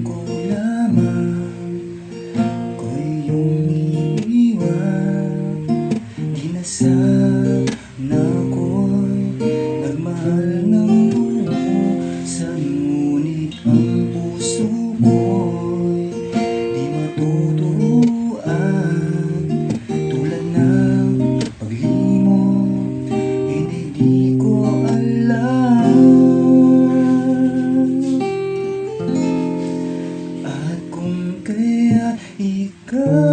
ko lamang ko iyong iniwan. Ginasal na ako'y nagmahal ng lulusan, ngunit ang puso ko'y di matuturuan. Tulad ng paglimot, hindi di ko alam. At kung kaya ikaw